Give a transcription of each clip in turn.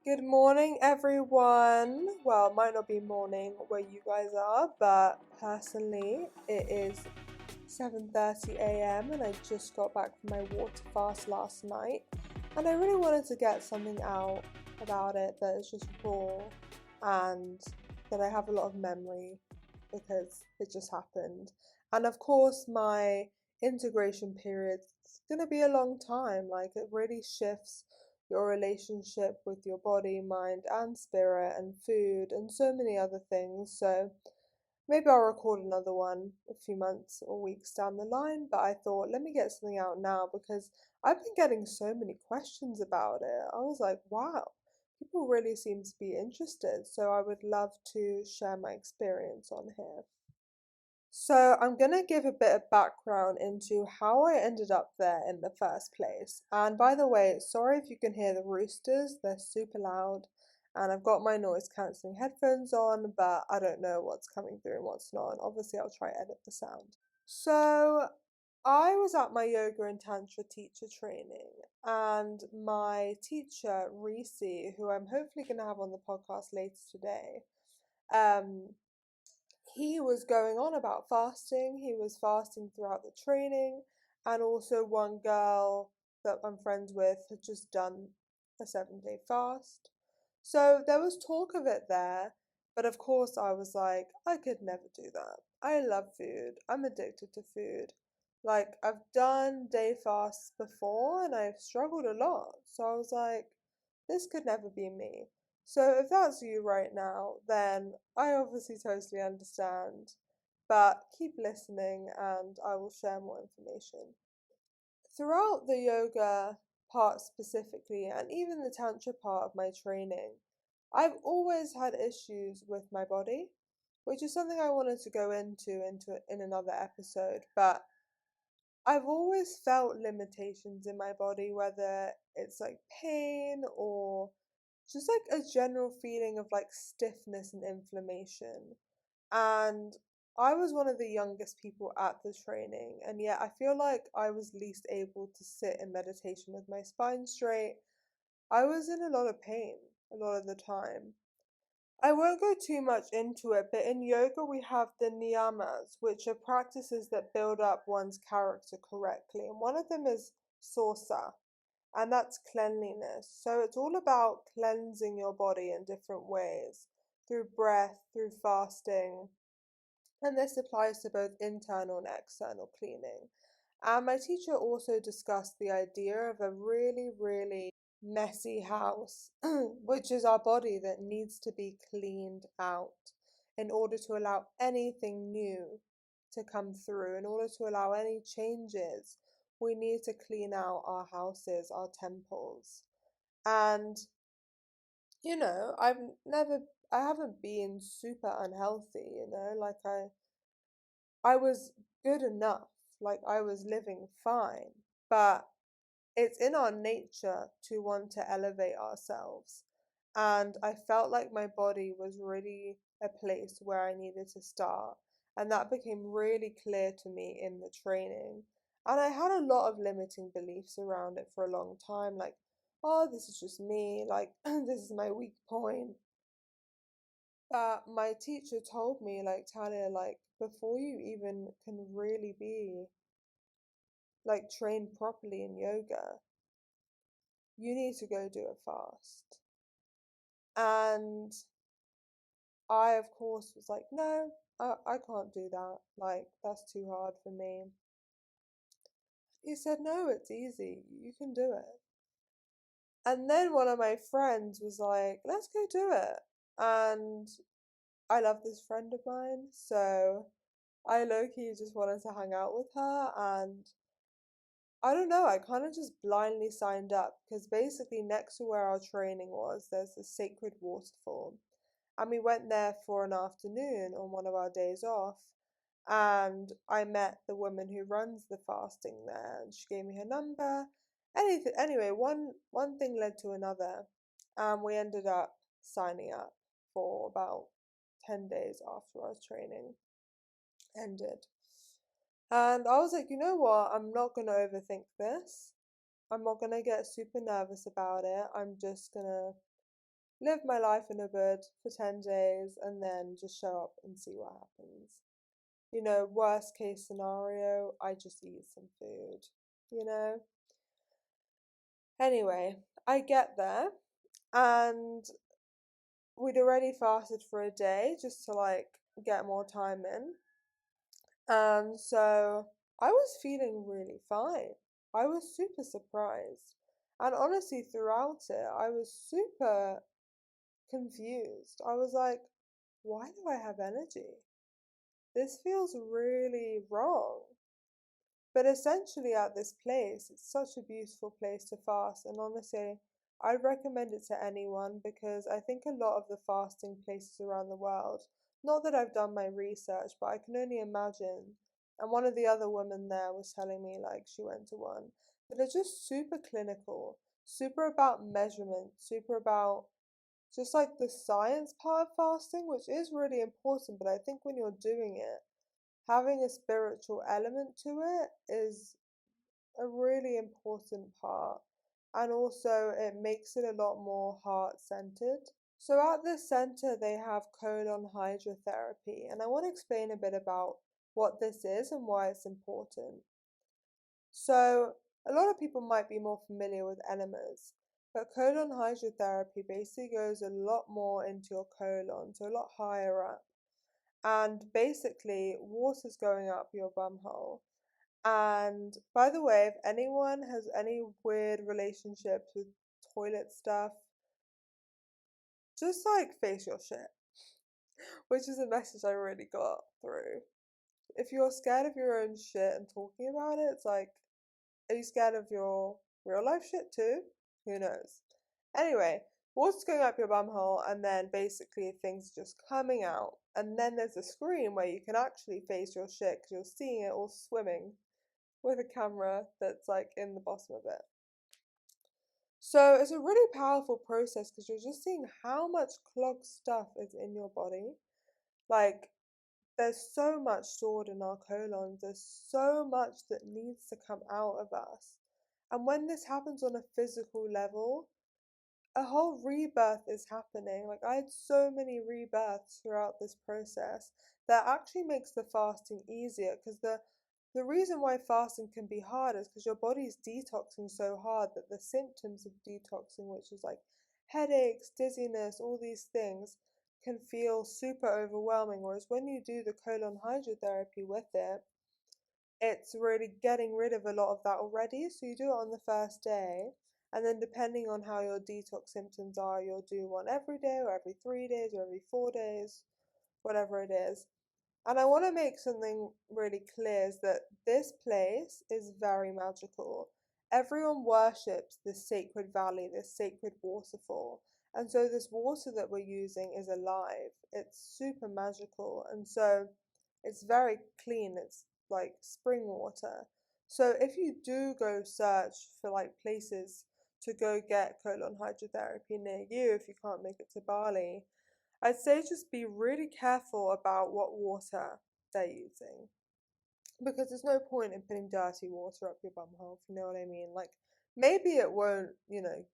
Good morning, everyone. Well, it might not be morning where you guys are, but personally, it is 7:30 a.m. and I just got back from my water fast last night, and I really wanted to get something out about it that is just raw and that I have a lot of memory because it just happened. And of course, my integration period is going to be a long time. Like, it really shifts your relationship with your body, mind, and spirit, and food, and so many other things. So maybe I'll record another one a few months or weeks down the line. But I thought, let me get something out now because I've been getting so many questions about it. I was like, wow, people really seem to be interested. So I would love to share my experience on here. So, I'm going to give a bit of background into how I ended up there in the first place. And by the way, sorry if you can hear the roosters, they're super loud. And I've got my noise cancelling headphones on, but I don't know what's coming through and what's not. And obviously, I'll try edit the sound. So, I was at my yoga and tantra teacher training, and my teacher, Reese, who I'm hopefully going to have on the podcast later today, um, he was going on about fasting. He was fasting throughout the training, and also one girl that I'm friends with had just done a 7 day fast. So there was talk of it there, but of course I was like, I could never do that. I love food. I'm addicted to food. Like, I've done day fasts before and I've struggled a lot. So I was like, this could never be me. So if that's you right now, then I obviously totally understand. But keep listening and I will share more information. Throughout the yoga part specifically, and even the tantra part of my training, I've always had issues with my body, which is something I wanted to go into in another episode. But I've always felt limitations in my body, whether it's like pain or just like a general feeling of like stiffness and inflammation. And I was one of the youngest people at the training, and yet I feel like I was least able to sit in meditation with my spine straight. I was in a lot of pain a lot of the time. I won't go too much into it, but in yoga we have the niyamas, which are practices that build up one's character correctly. And one of them is sosa, and that's cleanliness. So it's all about cleansing your body in different ways through breath, through fasting, and this applies to both internal and external cleaning. And my teacher also discussed the idea of a really, really messy house, which is our body that needs to be cleaned out in order to allow anything new to come through, in order to allow any changes. We need to clean out our houses, our temples. And, I've never, I haven't been super unhealthy, like I was good enough, like I was living fine, but it's in our nature to want to elevate ourselves. And I felt like my body was really a place where I needed to start. And that became really clear to me in the training. And I had a lot of limiting beliefs around it for a long time, like, oh, this is just me, like, this is my weak point. My teacher told me, like, Talia, like, before you even can really be like trained properly in yoga, you need to go do a fast. And I, of course, was like, no, I can't do that. Like, that's too hard for me. He said, no, it's easy. You can do it. And then one of my friends was like, let's go do it. And I love this friend of mine. So I low key just wanted to hang out with her. And I don't know, I kind of just blindly signed up because basically next to where our training was, there's a sacred waterfall. And we went there for an afternoon on one of our days off. And I met the woman who runs the fasting there, and she gave me her number. Anything, anyway, one thing led to another, and we ended up signing up for about 10 days after our training ended. And I was like, you know what? I'm not gonna overthink this. I'm not gonna get super nervous about it. I'm just gonna live my life in Ubud for 10 days and then just show up and see what happens. You know, worst case scenario, I just eat some food, you know? Anyway, I get there and we'd already fasted for a day just to like get more time in. And so I was feeling really fine. I was super surprised. And honestly, throughout it, I was super confused. I was like, why do I have energy? This feels really wrong. But essentially, at this place, it's such a beautiful place to fast. And honestly, I'd recommend it to anyone because I think a lot of the fasting places around the world, not that I've done my research, but I can only imagine. And one of the other women there was telling me, like, she went to one, but they're just super clinical, super about measurement, super about just like the science part of fasting, which is really important. But I think when you're doing it, having a spiritual element to it is a really important part. And also, it makes it a lot more heart centered. So, at the center, they have colon hydrotherapy. And I want to explain a bit about what this is and why it's important. So, a lot of people might be more familiar with enemas, but colon hydrotherapy basically goes a lot more into your colon, so a lot higher up. And basically, water's going up your bum hole. And by the way, if anyone has any weird relationships with toilet stuff, just like face your shit, which is a message I really got through. If you're scared of your own shit and talking about it, it's like, are you scared of your real life shit too? Who knows? Anyway, water's going up your bum hole, and then basically things just coming out. And then there's a screen where you can actually face your shit because you're seeing it all swimming with a camera that's like in the bottom of it. So it's a really powerful process because you're just seeing how much clogged stuff is in your body. Like, there's so much stored in our colons, there's so much that needs to come out of us. And when this happens on a physical level, a whole rebirth is happening. Like, I had so many rebirths throughout this process that actually makes the fasting easier because the reason why fasting can be hard is because your body's detoxing so hard that the symptoms of detoxing, which is like headaches, dizziness, all these things, can feel super overwhelming. Whereas when you do the colon hydrotherapy with it, it's really getting rid of a lot of that already. So you do it on the first day, and then depending on how your detox symptoms are, you'll do one every day, or every 3 days, or every 4 days, whatever it is. And I want to make something really clear is that this place is very magical. Everyone worships this sacred valley, this sacred waterfall. And so this water that we're using is alive. It's super magical. And so it's very clean. It's like spring water. So if you do go search for like places to go get colon hydrotherapy near you, if you can't make it to Bali, I'd say just be really careful about what water they're using because there's no point in putting dirty water up your bum hole, if you know what I mean. Like, maybe it won't,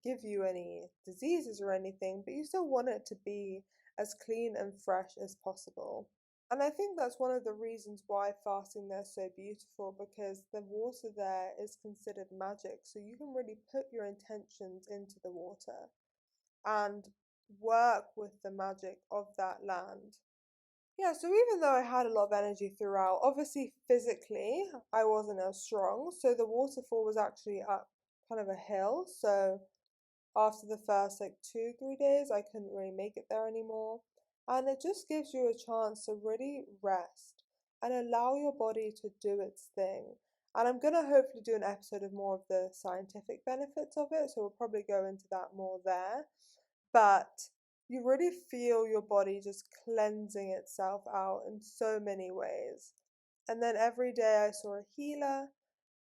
give you any diseases or anything, but you still want it to be as clean and fresh as possible. And I think that's one of the reasons why fasting there is so beautiful because the water there is considered magic. So you can really put your intentions into the water and work with the magic of that land. Yeah, so even though I had a lot of energy throughout, obviously physically I wasn't as strong. So the waterfall was actually up kind of a hill. So after the first like 2, 3 days, I couldn't really make it there anymore. And it just gives you a chance to really rest and allow your body to do its thing. And I'm gonna hopefully do an episode of more of the scientific benefits of it. So we'll probably go into that more there, but you really feel your body just cleansing itself out in so many ways. And then every day I saw a healer,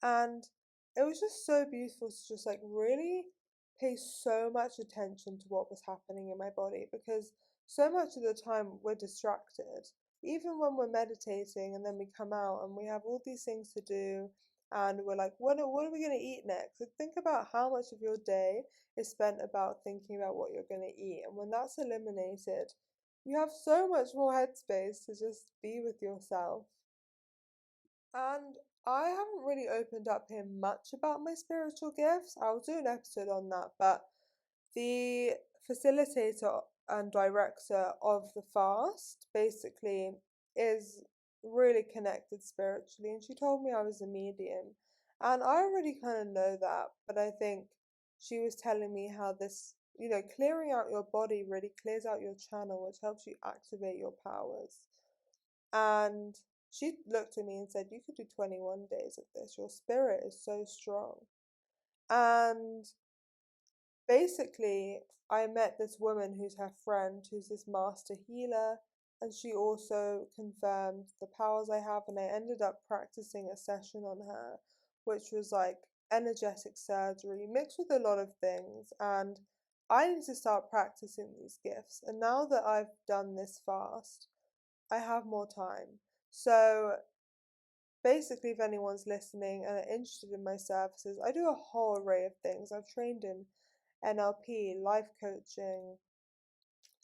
and it was just so beautiful to just like really pay so much attention to what was happening in my body because so much of the time we're distracted. Even when we're meditating and then we come out and we have all these things to do and we're like, what are we going to eat next? So think about how much of your day is spent about thinking about what you're going to eat. And when that's eliminated, you have so much more headspace to just be with yourself. And I haven't really opened up here much about my spiritual gifts. I'll do an episode on that, but the facilitator and director of the fast basically is really connected spiritually, and she told me I was a medium. And I already kind of know that, but I think she was telling me how this, clearing out your body really clears out your channel, which helps you activate your powers. And she looked at me and said, "You could do 21 days of this. Your spirit is so strong." And basically, I met this woman who's her friend, who's this master healer, and she also confirmed the powers I have. And I ended up practicing a session on her, which was like energetic surgery mixed with a lot of things. And I need to start practicing these gifts. And now that I've done this fast, I have more time. So basically, if anyone's listening and are interested in my services, I do a whole array of things. I've trained in NLP, life coaching,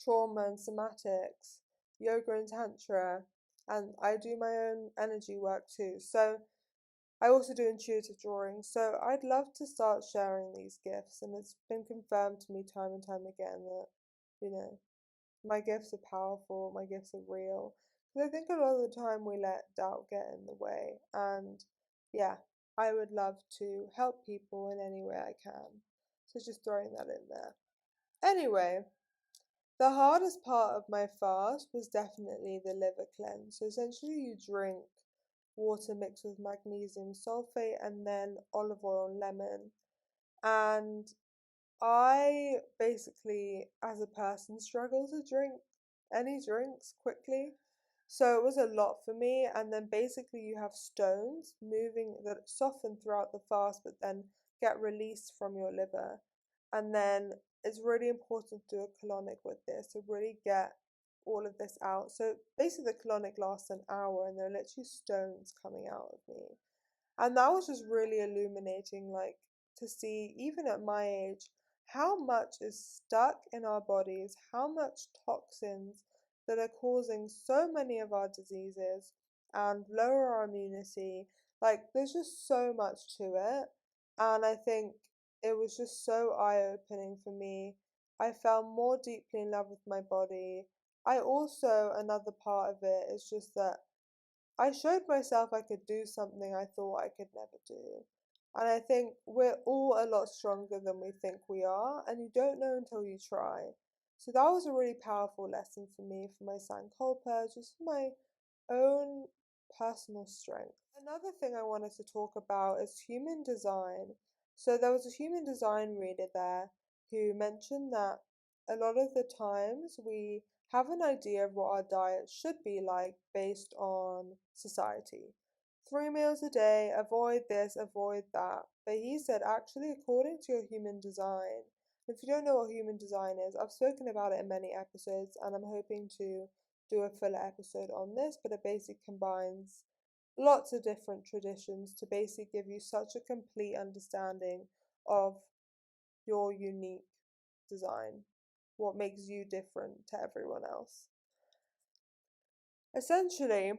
trauma and somatics, yoga and tantra, and I do my own energy work too. So I also do intuitive drawing. So I'd love to start sharing these gifts, and it's been confirmed to me time and time again that, you know, my gifts are powerful, my gifts are real. Because I think a lot of the time we let doubt get in the way. And yeah, I would love to help people in any way I can. So just throwing that in there. Anyway, the hardest part of my fast was definitely the liver cleanse. So essentially, you drink water mixed with magnesium sulfate and then olive oil and lemon. And I basically, as a person, struggle to drink any drinks quickly. So it was a lot for me. And then basically, you have stones moving that soften throughout the fast, but then get released from your liver. And then it's really important to do a colonic with this to really get all of this out. So basically, the colonic lasts an hour, and there are literally stones coming out of me. And that was just really illuminating, like to see, even at my age, how much is stuck in our bodies, how much toxins that are causing so many of our diseases and lower our immunity. Like, there's just so much to it. And I think it was just so eye opening for me. I fell more deeply in love with my body. I also, another part of it is just that I showed myself I could do something I thought I could never do. And I think we're all a lot stronger than we think we are, and you don't know until you try. So that was a really powerful lesson for me, for my Sankalpa, just for my own personal strength. Another thing I wanted to talk about is human design. So there was a human design reader there who mentioned that a lot of the times we have an idea of what our diet should be like based on society. 3 meals a day, avoid this, avoid that. But he said, actually, according to your human design, if you don't know what human design is, I've spoken about it in many episodes, and I'm hoping to do a fuller episode on this, but it basically combines lots of different traditions to basically give you such a complete understanding of your unique design, what makes you different to everyone else. Essentially,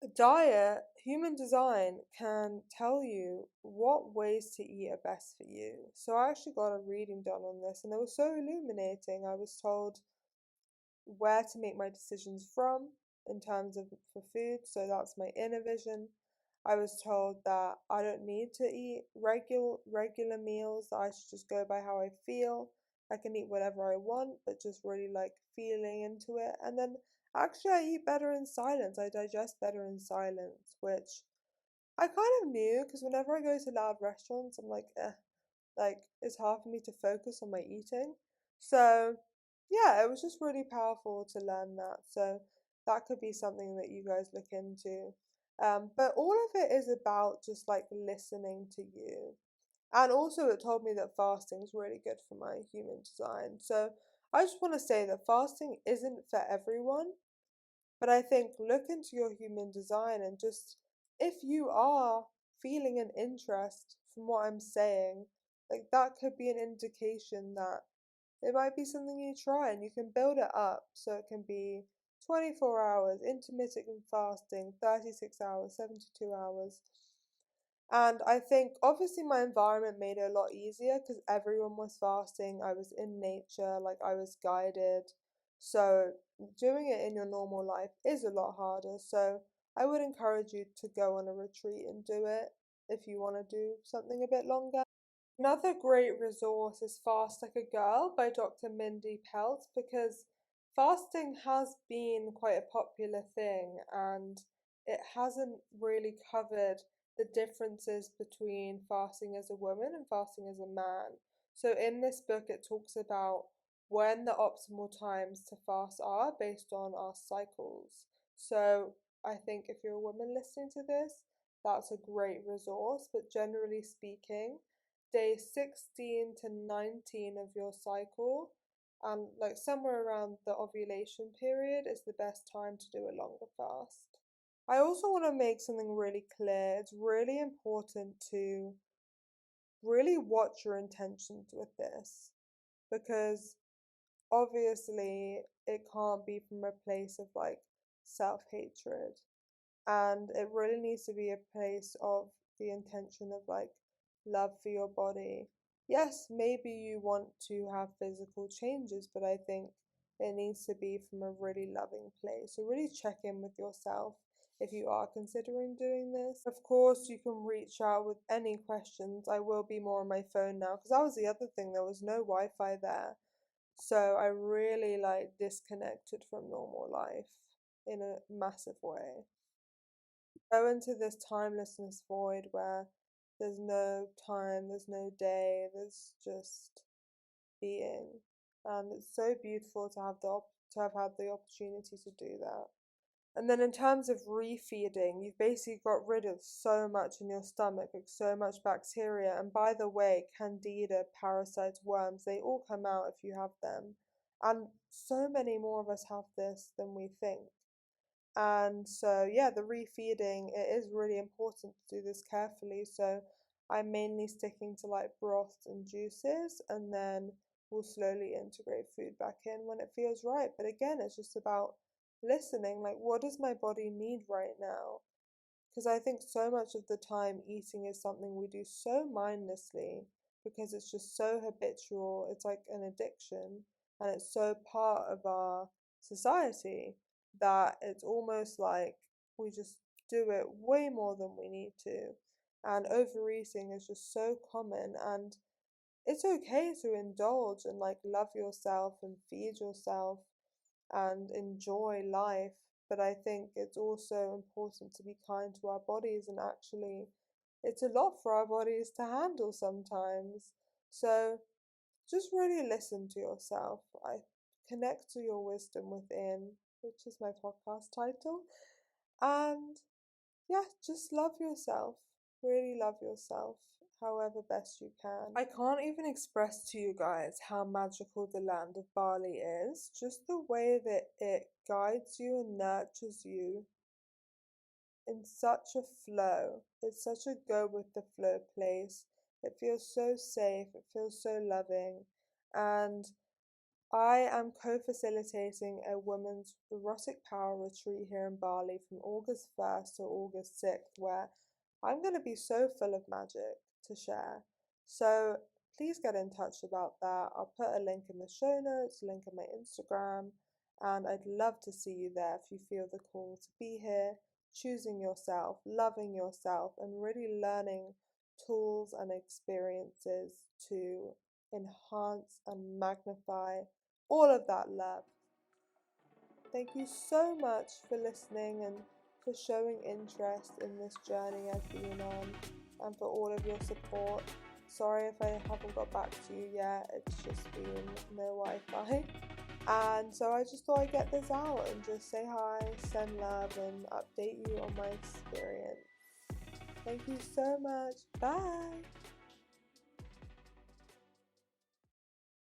a diet, human design can tell you what ways to eat are best for you. So I actually got a reading done on this, and it was so illuminating. I was told where to make my decisions from in terms of for food. So that's my inner vision. I was told that I don't need to eat regular meals, that I should just go by how I feel. I can eat whatever I want, but just really like feeling into it. And then actually I eat better in silence. I digest better in silence, which I kind of knew because whenever I go to loud restaurants, I'm like it's hard for me to focus on my eating. So yeah, it was just really powerful to learn that. So that could be something that you guys look into. But all of it is about just like listening to you. And also it told me that fasting is really good for my human design. So I just want to say that fasting isn't for everyone, but I think look into your human design and just if you are feeling an interest from what I'm saying, like that could be an indication that it might be something you try, and you can build it up so it can be 24 hours, intermittent fasting, 36 hours, 72 hours. And I think obviously my environment made it a lot easier because everyone was fasting. I was in nature, like I was guided. So doing it in your normal life is a lot harder. So I would encourage you to go on a retreat and do it if you want to do something a bit longer. Another great resource is Fast Like a Girl by Dr. Mindy Pelt, because fasting has been quite a popular thing and it hasn't really covered the differences between fasting as a woman and fasting as a man. So in this book, it talks about when the optimal times to fast are based on our cycles. So I think if you're a woman listening to this, that's a great resource, but generally speaking, day 16 to 19 of your cycle and like somewhere around the ovulation period is the best time to do a longer fast. I also want to make something really clear. It's really important to really watch your intentions with this, because obviously it can't be from a place of like self-hatred, and it really needs to be a place of the intention of like love for your body. Yes, maybe you want to have physical changes, but I think it needs to be from a really loving place. So really check in with yourself if you are considering doing this. Of course, you can reach out with any questions. I will be more on my phone now because that was the other thing, there was no Wi-Fi there. So I really like disconnected from normal life in a massive way. Go into this timelessness void where there's no time, there's no day, there's just being. And it's so beautiful to to have had the opportunity to do that. And then in terms of refeeding, you've basically got rid of so much in your stomach, like so much bacteria. And by the way, candida, parasites, worms, they all come out if you have them. And so many more of us have this than we think. And so, yeah, the refeeding, it is really important to do this carefully. So I'm mainly sticking to like broths and juices, and then we'll slowly integrate food back in when it feels right. But again, it's just about listening, like, what does my body need right now? Because I think so much of the time eating is something we do so mindlessly because it's just so habitual. It's like an addiction, and it's so part of our society that it's almost like we just do it way more than we need to. And overeating is just so common, and it's okay to indulge and like love yourself and feed yourself and enjoy life. But I think it's also important to be kind to our bodies, and actually, it's a lot for our bodies to handle sometimes. So just really listen to yourself. I connect to your wisdom within, which is my podcast title. And yeah, just love yourself. Really love yourself however best you can. I can't even express to you guys how magical the land of Bali is. Just the way that it guides you and nurtures you in such a flow. It's such a go with the flow place. It feels so safe, it feels so loving. And I am co-facilitating a women's erotic power retreat here in Bali from August 1st to August 6th, where I'm going to be so full of magic to share. So please get in touch about that. I'll put a link in the show notes, a link in my Instagram, and I'd love to see you there if you feel the call to be here, choosing yourself, loving yourself, and really learning tools and experiences to enhance and magnify all of that love. Thank you so much for listening and for showing interest in this journey I've been on, and for all of your support. Sorry if I haven't got back to you yet, it's just been no Wi-Fi. And so I just thought I'd get this out and just say hi, send love, and update you on my experience. Thank you so much. Bye.